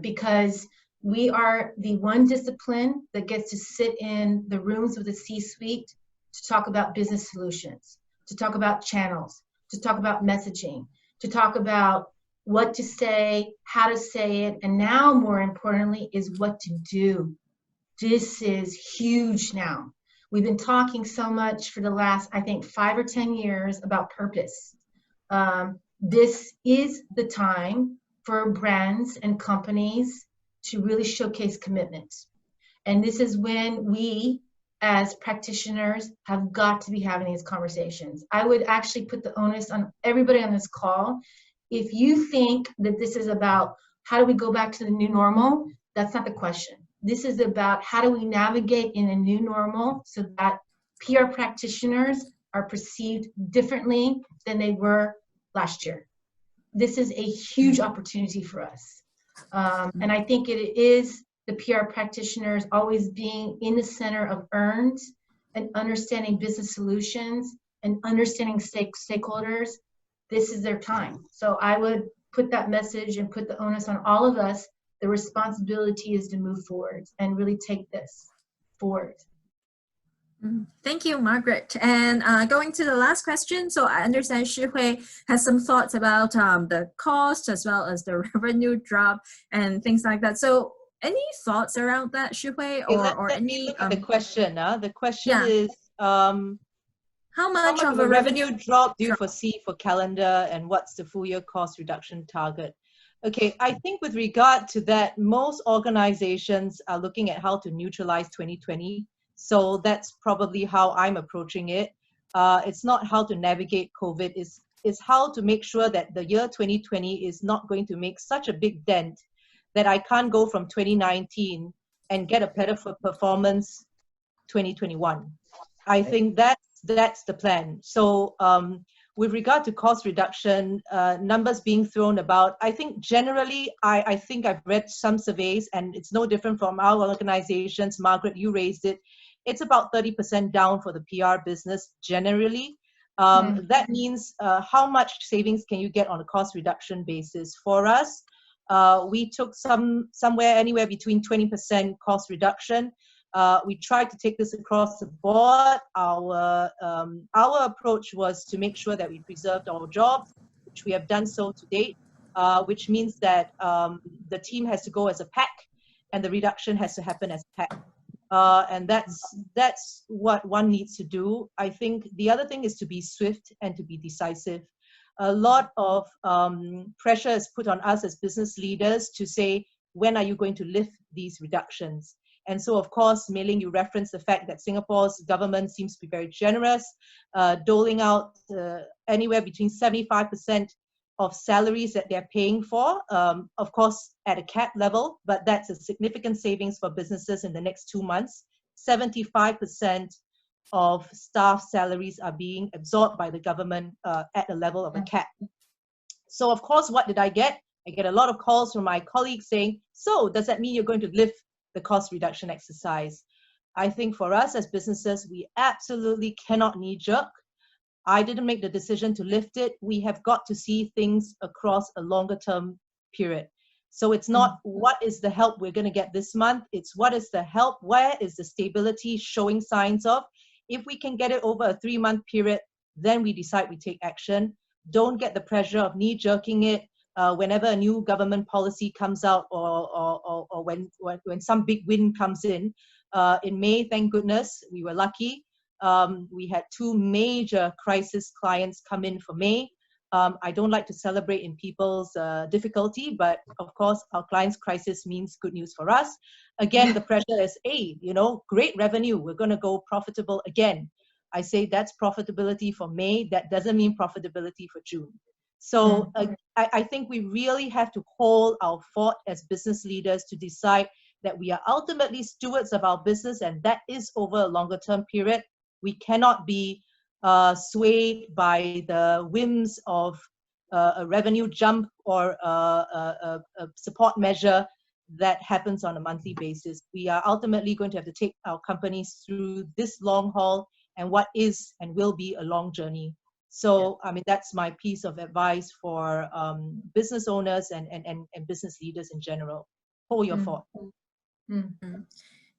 C: because we are the one discipline that gets to sit in the rooms with the C-suite to talk about business solutions, to talk about channels, to talk about messaging, to talk about what to say, how to say it, and now more importantly is what to do. This is huge now. We've been talking so much for the last, I think, 5 or 10 years about purpose. This is the time for brands and companies to really showcase commitment. And this is when we, as practitioners, have got to be having these conversations. I would actually put the onus on everybody on this call. If you think that this is about how do we go back to the new normal, that's not the question. This is about how do we navigate in a new normal so that PR practitioners are perceived differently than they were last year. This is a huge opportunity for us. And I think it is the PR practitioners always being in the center of earned and understanding business solutions and understanding stakeholders. This is their time. So I would put that message and put the onus on all of us. The responsibility is to move forward and really take this forward.
A: Thank you, Margaret. And going to the last question, so I understand Shih-Huei has some thoughts about the cost as well as the revenue drop and things like that. So any thoughts around that, Shih-Huei, or
B: let
A: any?
B: me look at the question. The question
A: Yeah.
B: is,
A: how much of
B: a
A: a
B: revenue drop do you foresee for calendar, and what's the full year cost reduction target? Okay, I think with regard to that, most organizations are looking at how to neutralize 2020. So that's probably how I'm approaching it. It's not how to navigate COVID, it's how to make sure that the year 2020 is not going to make such a big dent that I can't go from 2019 and get a better performance 2021. I think that's the plan. So with regard to cost reduction, numbers being thrown about, I think generally, I think I've read some surveys, and it's no different from our organizations. Margaret, you raised it. It's about 30% down for the PR business generally. That means how much savings can you get on a cost reduction basis? For us, we took somewhere anywhere between 20% cost reduction. We tried to take this across the board. Our approach was to make sure that we preserved our jobs, which we have done so to date, which means that the team has to go as a pack, and the reduction has to happen as a pack. And that's what one needs to do. I think the other thing is to be swift and to be decisive. A lot of pressure is put on us as business leaders to say, when are you going to lift these reductions? And so, of course, Mei Ling, you referenced the fact that Singapore's government seems to be very generous, doling out anywhere between 75% of salaries that they're paying for, of course, at a cap level, but that's a significant savings for businesses in the next 2 months. 75% of staff salaries are being absorbed by the government at the level of a cap. So, of course, what did I get? I get a lot of calls from my colleagues saying, so does that mean you're going to lift the cost reduction exercise? I think for us as businesses, we absolutely cannot knee-jerk. I didn't make the decision to lift it. We have got to see things across a longer term period. So it's not what is the help we're going to get this month. It's what is the help, where is the stability showing signs of. If we can get it over a 3-month period, then we decide we take action. Don't get the pressure of knee-jerking it whenever a new government policy comes out, or when some big win comes in. In May, thank goodness, we were lucky. We had 2 major crisis clients come in for May. I don't like to celebrate in people's difficulty, but of course, our clients' crisis means good news for us. Again, the pressure is, hey, great revenue. We're going to go profitable again. I say that's profitability for May. That doesn't mean profitability for June. So I think we really have to hold our fort as business leaders to decide that we are ultimately stewards of our business, and that is over a longer term period. We cannot be swayed by the whims of a revenue jump or a support measure that happens on a monthly basis. We are ultimately going to have to take our companies through this long haul and what is and will be a long journey. So, I mean, that's my piece of advice for business owners and business leaders in general. Hold your fort.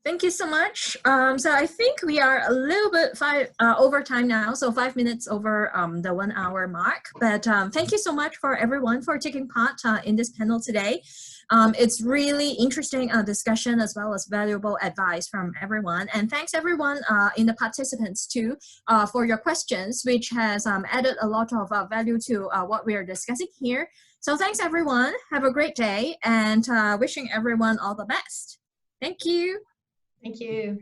A: Thank you so much. So I think we are a little bit over time now, so 5 minutes over the 1 hour mark. But thank you so much for everyone for taking part in this panel today. It's really interesting discussion as well as valuable advice from everyone. And thanks everyone in the participants too for your questions, which has added a lot of value to what we are discussing here. So thanks everyone. Have a great day, and wishing everyone all the best. Thank you.
C: Thank you.